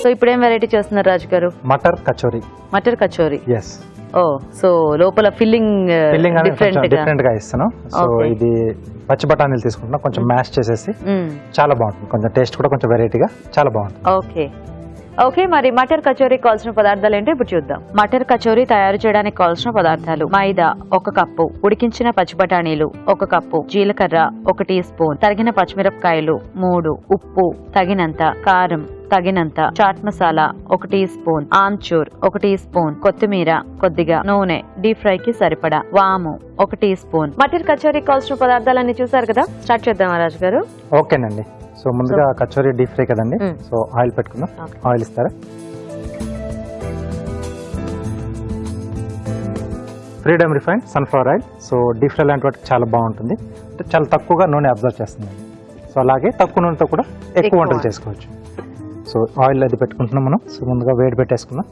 So ఇప్పుడు ఏం variety చేస్తున్నారు రాజు గారు? మటర్ కచోరీ. మటర్ కచోరీ. ఎస్. ఓ సో లోపల ఫిల్లింగ్ డిఫరెంట్ గా ఇస్తాను. సో ఇది పచ్చి బఠానీలు తీసుకుంటున్నా, కొంచెం మ్యాష్ చేసేసి చాలా బాగుంటుంది, కొంచెం టేస్ట్ కూడా కొంచెం వెరైటీగా చాలా బాగుంటుంది. ఓకే ఓకే, మరి మటర్ కచోరీ కావాల్సిన పదార్థాలు ఏంటో ఇప్పుడు చూద్దాం. మటర్ కచోరీ తయారు చేయడానికి కావాల్సిన పదార్థాలు: మైదా 1 కప్పు, ఉడికించిన పచ్చి బఠానీలు 1 కప్పు, జీలకర్ర 1 టీ స్పూన్, తరిగిన పచ్చిమిరపకాయలు 3, ఉప్పు తగినంత, కారం తగినంత, chaat masala 1 teaspoon, amchur 1 teaspoon, కొత్తిమీర కొద్దిగా, నూనె డీప్ ఫ్రై కి సరిపడా, వాము 1 టీ స్పూన్. మటర్ కచోరీ కావాల్సిన పదార్థాలన్నీ చూసారు కదా, స్టార్ట్ చేద్దామా రాజు గారు? ఓకేనండి. సో ముందుగా కచోరీ డీప్ ఫ్రై కదండి, సో ఆయిల్ పెట్టుకుందాం. ఆయిల్ ఇస్తారా? Freedom refine sunflower oil. So deep fry లాంటి వాటికి చాలా బాగుంటుంది, అంటే చాలా తక్కువగా నూనె అబ్జర్వ్ చేస్తుంది. సో అలాగే తక్కువ నూనెతో కూడా ఎక్కువ వంటలు చేసుకోవచ్చు. సో ఆయిల్ అది పెట్టుకుంటున్నాం మనం. సో ముందుగా వేడి పెట్టేసుకుందాం.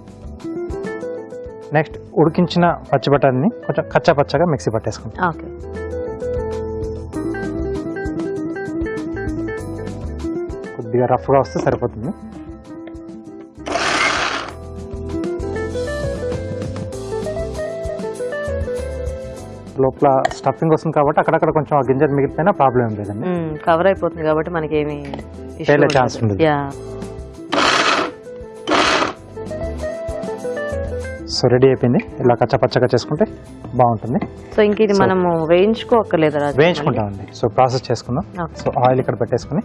నెక్స్ట్ ఉడికించిన పచ్చి బఠానీని కొంచెం కచ్చా పచ్చగా మిక్సీ పట్టేసుకుంటాం. కొద్దిగా రఫ్గా వస్తే సరిపోతుంది. లోపల స్టఫింగ్ వస్తుంది కాబట్టి అక్కడక్కడ కొంచెం ఆ గింజలు మిగిలిపోయినా ప్రాబ్లం లేదండి, కవర్ అయిపోతుంది కాబట్టి మనకి ఏమి ఛాన్స్ ఉండదు. సో రెడీ అయిపోయింది. ఇలా కచ్చపచ్చగా చేసుకుంటే బాగుంటుంది. సో ఇంక ఇది మనము వేయించుకోక్కర్లేదు, వేయించుకుంటామండి. సో ప్రాసెస్ చేసుకుందాం. సో ఆయిల్ ఇక్కడ పెట్టేసుకుని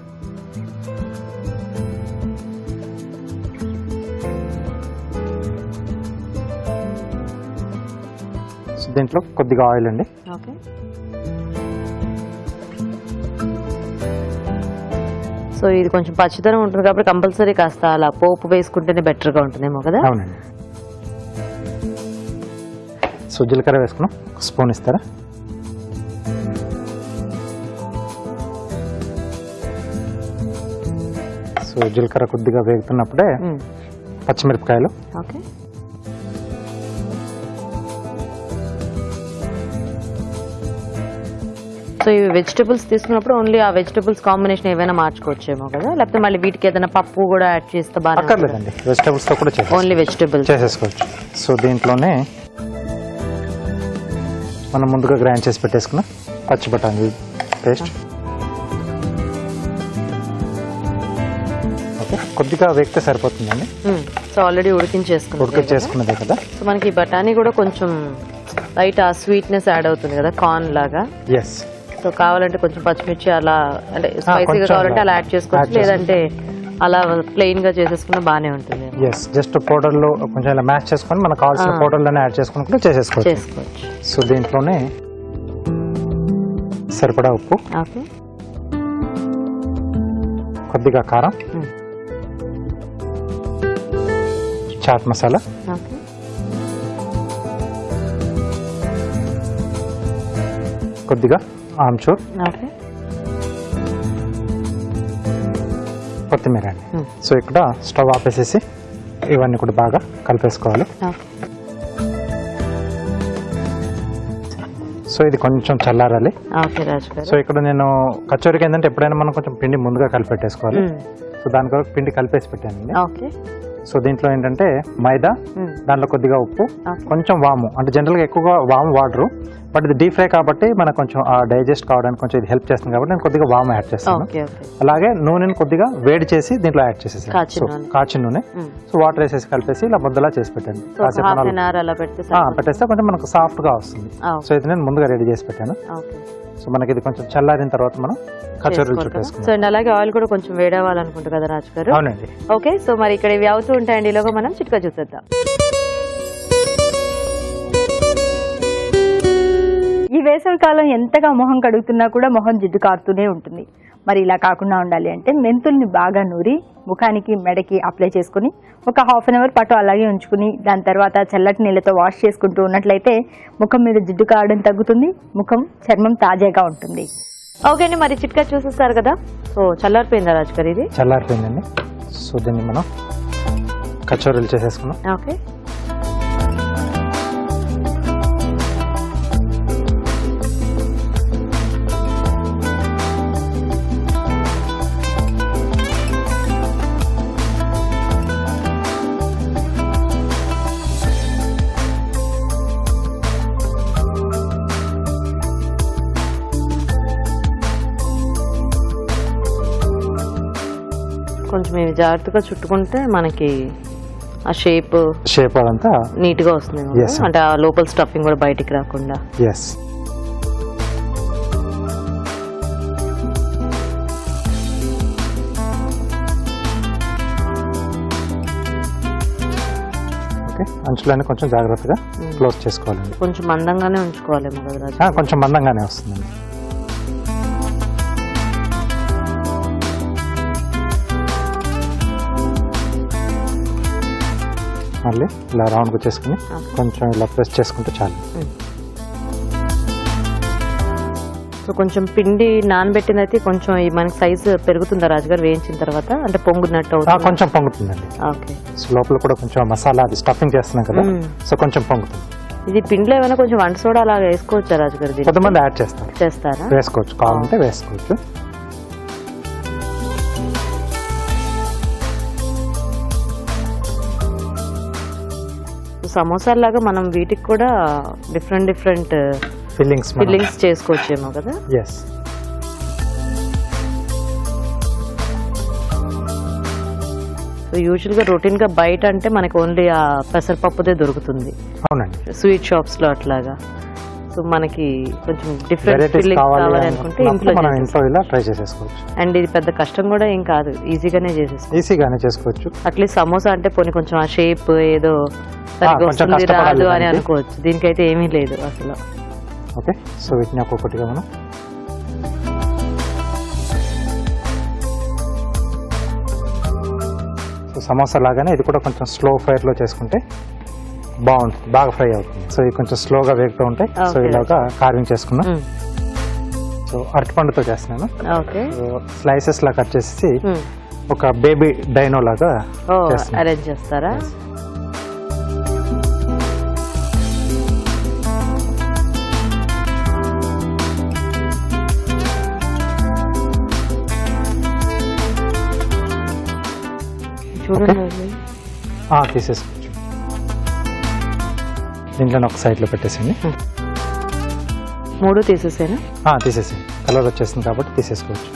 దీంట్లో కొద్దిగా ఆయిల్ అండి. సో ఇది కొంచెం పచ్చిదనం ఉంటుంది కాబట్టి కంపల్సరీ కాస్త అలా పోపు వేసుకుంటేనే బెటర్ గా ఉంటుందేమో కదా. అవునండి. సో జీలకర్ర వేసుకున్నాం, 1 స్పూన్ ఇస్తారా? సో జీలకర్ర కొద్దిగా వేగుతున్నప్పుడే పచ్చిమిరపకాయలు, సో ఇవి వెజిటబుల్స్ తీసుకున్నప్పుడు ఓన్లీ ఆ వెజిటబుల్స్ కాంబినేషన్ ఏమైనా మార్చుకోవచ్చేమో కదా, లేకపోతే మళ్ళీ వీటికి ఏదైనా పప్పు కూడా యాడ్ చేస్తే బాగా అక్కర్లేదండి, వెజిటబుల్స్ తో కూడా ఓన్లీ వెజిటబుల్స్ చేసేసుకోవచ్చు. సో దీంట్లోనే మనం ముందుగా గ్రైండ్ చేసి పెట్టేసుకున్న పచ్చి బఠానీ పేస్ట్. ఓకే, కొద్దిగా వేగితే సరిపోతుందండి. సో ఆల్రెడీ ఉడికించేసుకున్నదే కదా. సో మనకి బఠానీ కూడా కొంచెం లైట్ ఆ స్వీట్నెస్ యాడ్ అవుతుంది కదా, కార్న్ లాగా. ఎస్. సో కావాలంటే కొంచెం పచ్చిమిర్చి అలా అంటే స్పైసీగా కావాలంటే అలా యాడ్ చేసుకోవచ్చు, లేదంటే అలా ప్లెయిన్ గా చేసేసుకున్నా బానే ఉంటుంది. ఎస్, జస్ట్ పౌడర్ లో కొంచెం ఇలా మ్యాష్ చేసుకొని మనకు కావాల్సిన పౌడర్ లోనే యాడ్ చేసుకుని చేసేసుకోవచ్చు. సో దీంట్లోనే సరిపడా ఉప్పు, కొద్దిగా కారం, చాట్ మసాలా, కొద్దిగా ఆమ్చూర్, కొత్తిమీర అండి. సో ఇక్కడ స్టవ్ ఆపేసేసి ఇవన్నీ కూడా బాగా కలిపేసుకోవాలి. సో ఇది కొంచెం చల్లారాలి. సో ఇక్కడ నేను కచోరీకి ఏంటంటే ఎప్పుడైనా మనం కొంచెం పిండి ముందుగా కలిపెట్టేసుకోవాలి. సో దాని కొరకు పిండి కలిపేసి పెట్టానండి. సో దీంట్లో ఏంటంటే మైదా, దాంట్లో కొద్దిగా ఉప్పు, కొంచెం వాము, అంటే జనరల్ గా ఎక్కువగా వాము వాడరు, బట్ ఇది డీప్ ఫ్రై కాబట్టి మనకు కొంచెం డైజెస్ట్ కావడానికి కొంచెం ఇది హెల్ప్ చేస్తుంది కాబట్టి నేను కొద్దిగా వాము యాడ్ చేస్తాను. అలాగే నూనెని కొద్దిగా వేడి చేసి దీంట్లో యాడ్ చేసేసాను, కాచిన నూనె. సో వాటర్ వేసేసి కలిపేసి ఇలా ముద్దలా చేసి పెట్టాను. పెట్టేస్తే కొంచెం మనకు సాఫ్ట్ గా వస్తుంది. సో ఇది నేను ముందుగా రెడీ చేసి పెట్టాను. సో మనకి ఇది కొంచెం చల్లారిన తర్వాత మనం కచోరీలు చుట్టేసుకుంటాం. సో అలాగే ఆయిల్ కూడా కొంచెం వేడవ్వాలనుకుంటా కదా రాజు గారు. అవునండి. ఓకే, సో మరి ఇక్కడ ఇవి అవుతూ ఉంటాయండి, ఈలోగా మనం చిట్కా చూసేద్దాం. ఈ వేసవి కాలం ఎంతగా మొహం కడుగుతున్నా కూడా మొహం జిడ్డు కారుతూనే ఉంటుంది. మరి ఇలా కాకుండా ఉండాలి అంటే మెంతుల్ని బాగా నూరి ముఖానికి మెడకి అప్లై చేసుకుని ఒక ½ అన్ అవర్ పాటు అలాగే ఉంచుకుని దాని తర్వాత చల్లటి నీళ్ళతో వాష్ చేసుకుంటూ ఉన్నట్లయితే ముఖం మీద జిడ్డు కారడం తగ్గుతుంది, ముఖం చర్మం తాజాగా ఉంటుంది. ఓకే అండి, మరి చిట్కా చూసేస్తారు కదా. సో చల్లారిపోయిందా రాజు గారు? ఇది చల్లారిపోయిందండి. సో దీన్ని మనం కచోరీలు చేసేసుకున్నాం. ఓకే, కొంచెం ఇవి జాగ్రత్తగా చుట్టుకుంటే మనకి ఆ షేప్ అదంతా నీట్ గా వస్తుంది Yes, sir. అంటే ఆ లోపల స్టఫింగ్ కూడా బయటికి రాకుండా. ఎస్. ఓకే, అంచులన్నీ కొంచెం జాగ్రత్తగా క్లోజ్ చేసుకోవాలండి. కొంచెం మందంగానే ఉంచుకోవాలేమో కదా రాజు? కొంచెం మందంగానే వస్తుందండి. మళ్ళీ ఇలా రౌండ్గా చేసుకుని కొంచెం ఇలా ప్రెస్ చేసుకుంటే చాలు. సో కొంచెం పిండి నానబెట్టింది అయితే కొంచెం మనకి సైజు పెరుగుతుందా రాజుగారు వేయించిన తర్వాత? అంటే పొంగునట్టు అవుతుంది? కొంచెం పొంగుతుందండి. ఓకే. సో లోపల కూడా కొంచెం మసాలా అది స్టఫింగ్ చేస్తున్నాం కదా, సో కొంచెం పొంగుతుంది. ఇది పిండిలో ఏమైనా కొంచెం వంట సోడా అలా వేసుకోవచ్చా రాజుగారు? కొంతమంది యాడ్ చేస్తారా? వేసుకోవచ్చు, కావాలంటే వేసుకోవచ్చు. సమోసాలాగా మనం వీటికి కూడా డిఫరెంట్ ఫిల్లింగ్స్ చేసుకోవచ్చేమో కదా? ఎస్. సో యూజువల్ గా రొటీన్ గా బయట అంటే మనకి ఓన్లీ ఆ పెసరపప్పుదే దొరుకుతుంది. అవునండి. స్వీట్ షాప్స్ లో అట్లాగా. సో మనకి కొంచెం డిఫరెంట్ ఫిల్లింగ్స్ కావాలి అనుకుంటే ఇంట్లో ఇలా ట్రై చేసేసుకోవచ్చు. అండ్ ఇది పెద్ద కష్టం కూడా ఏం కాదు, ఈజీగానే చేసుకోవచ్చు. అట్లీస్ట్ సమోసా అంటే పోనీ కొంచెం ఆ షేప్ ఏదో వస్తుంది రాదు అని అనుకోవచ్చు, దీనికైతే ఏమీ లేదు అసలు. ఓకే, సో వీటిని ఒక్కొక్కటిగా మనం సమోసా లాగానే ఇది కూడా కొంచెం స్లో ఫైర్ లో చేసుకుంటే బాగుంటుంది, బాగా ఫ్రై అవుతుంది. సో ఇది కొంచెం స్లోగా వేగుతూ ఉంటాయి. సో ఇలాగా కార్వింగ్ చేసుకున్నాం. సో అరటిపండుతో చేస్తున్నాను. స్లైసెస్ లా కట్ చేసి ఒక బేబీ డైనో లాగా అరేంజ్ చేస్తారా? తీసేసుకోవచ్చు. దీంట్లో ఒక సైడ్ లో పెట్టేసింది. 3 తీసేసేనా? తీసేసింది, కలర్ వచ్చేసింది కాబట్టి తీసేసుకోవచ్చు.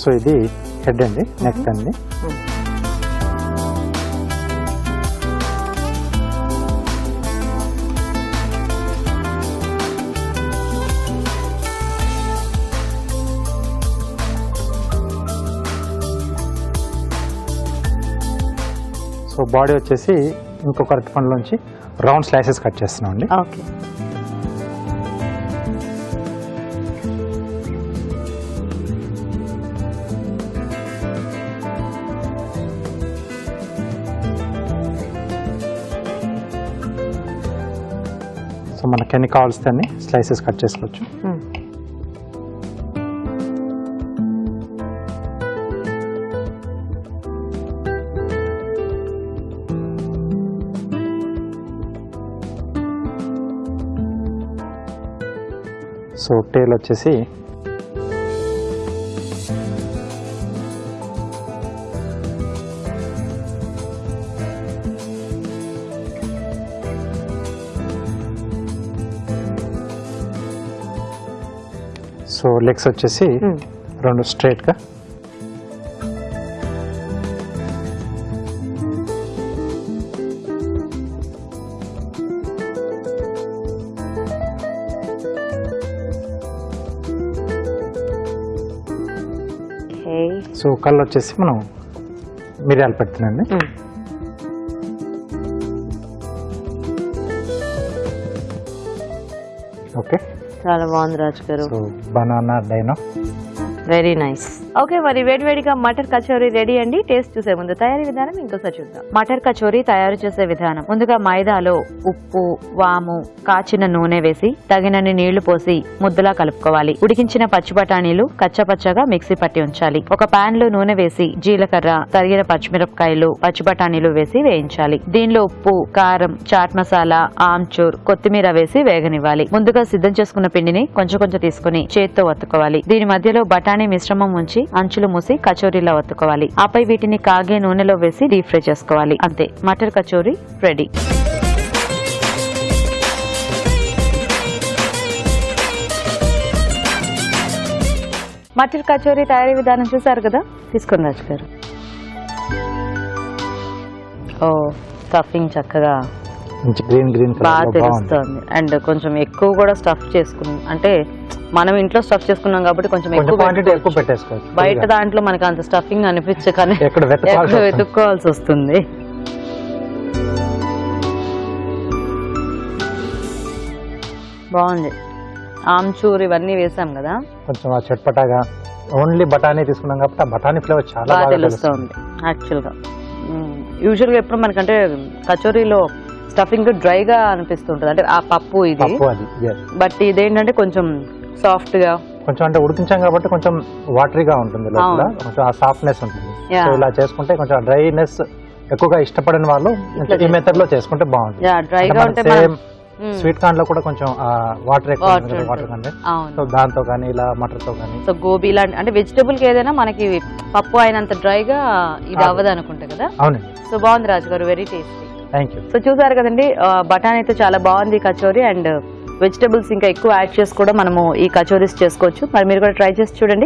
సో ఇది హెడ్ అండి, నెక్ అండి. సో బాడీ వచ్చేసి ఇంకొక అరటిపండులోంచి రౌండ్ స్లైసెస్ కట్ చేస్తున్నాం అండి. ఓకే. సో మనకి ఎన్ని కావాల్సి అన్ని స్లైసెస్ కట్ చేసుకోవచ్చు. సో టేల్ వచ్చేసి సో లెగ్స్ వచ్చేసి 2 స్ట్రైట్ గా. సో కళ్ళు వచ్చేసి మనం మిరియాలు పెడుతున్నాండి. ఓకే, చాలా బాగుంది రాజు గారు. So banana dino, very nice. Okay, మరి వేడివేడిగా మటర్ కచోరీ రెడీ అండి. టేస్ట్ చూసే ముందు తయారీ విధానం ఇంకోసారి చూద్దాం. మటర్ కచోరీ తయారు చేసే విధానం: ముందుగా మైదాలో ఉప్పు, వాము, కాచిన నూనె వేసి తగినన్ని నీళ్లు పోసి ముద్దలా కలుపుకోవాలి. ఉడికించిన పచ్చి బఠానీలు కచ్చపచ్చగా మిక్సీ పట్టి ఉంచాలి. ఒక పాన్ లో నూనె వేసి జీలకర్ర, తరిగిన పచ్చిమిరపకాయలు, పచ్చి బఠానీలు వేసి వేయించాలి. దీనిలో ఉప్పు, కారం, చాట్ మసాలా, ఆమ్చూర్, కొత్తిమీర వేసి వేగనివ్వాలి. ముందుగా సిద్ధం చేసుకున్న పిండిని కొంచెం కొంచెం తీసుకుని చేత్తో వత్తుకోవాలి. దీని మధ్యలో బఠానీ మిశ్రమం ఉంచి అంచులు మూసి కచోరీలా వత్తుకోవాలి. ఆపై వీటిని కాగే నూనెలో వేసి డీప్ ఫ్రై చేసుకోవాలి. అంతే, మటర్ కచోరీ రెడీ. మటర్ కచోరీ తయారీ విధానం చూసారు కదా, తీసుకుని రాజు గారు. ఓ, స్టఫింగ్ చక్కగా గ్రీన్ బాగా తెలుస్తుంది. అండ్ కొంచెం ఎక్కువ కూడా స్టఫ్ చేసుకున్నాం అంటే మనం ఇంట్లో స్టఫ్ చేసుకున్నాం కాబట్టి కొంచెం ఎక్కువ పెట్టేసుకోవచ్చు. బయట దాంట్లో మనకి అంత స్టఫింగ్ అనిపించే కానీ ఎక్కడ వెతుక్కోవాల్సి వస్తుంది. బాగుంది. ఆమ్చూర్ ఇవన్నీ వేసాం కదా, కొంచెం చట్పటాగా. ఓన్లీ బఠానీ తీసుకున్నాం కాబట్టి ఆ బఠానీ ఫ్లేవర్ చాలా బాగా తెలుస్తుంది. యాక్చువల్ గా యూజువల్ గా ఎప్పుడు మనకంటే కచోరీలో స్టఫింగ్ డ్రైగా అనిపిస్తుంటది, అంటే ఆ పప్పు ఇది. బట్ ఇదేంటంటే కొంచెం సాఫ్ట్ గా, కొంచెం అంటే ఉడికించాం కాబట్టి కొంచెం వాటరీగా ఉంటుంది లోపల, కొంచెం ఆ సాఫ్ట్నెస్ ఉంటుంది. సో ఇలా చేసుకుంటే కొంచెం డ్రైనెస్ ఎక్కువగా ఇష్టపడిన వాళ్ళు ఈ మెథడ్ లో చేసుకుంటే బాగుంటుంది. డ్రైగా ఉంటే స్వీట్ కార్న్ లో కూడా కొంచెం వాటర్ ఎక్కువ వాటర్ కంటెంట్, సో దాంతో కానీ ఇలా మటర్ తో కానీ. సో గోబీ లాంటి అంటే వెజిటబుల్ కి ఏదైనా మనకి పప్పు అయినంత డ్రైగా ఇది అవ్వదు అనుకుంటా కదా. అవునండి. సో బాగుంది రాజు గారు, very tasty. Thank you. So చూసారు కదండి, బఠానీతో చాలా బాగుంది కచోరీ. అండ్ వెజిటబుల్స్ ఇంకా ఎక్కువ యాడ్ చేసి కూడా మనము ఈ కచోరీస్ చేసుకోవచ్చు. మరి మీరు కూడా ట్రై చేసి చూడండి.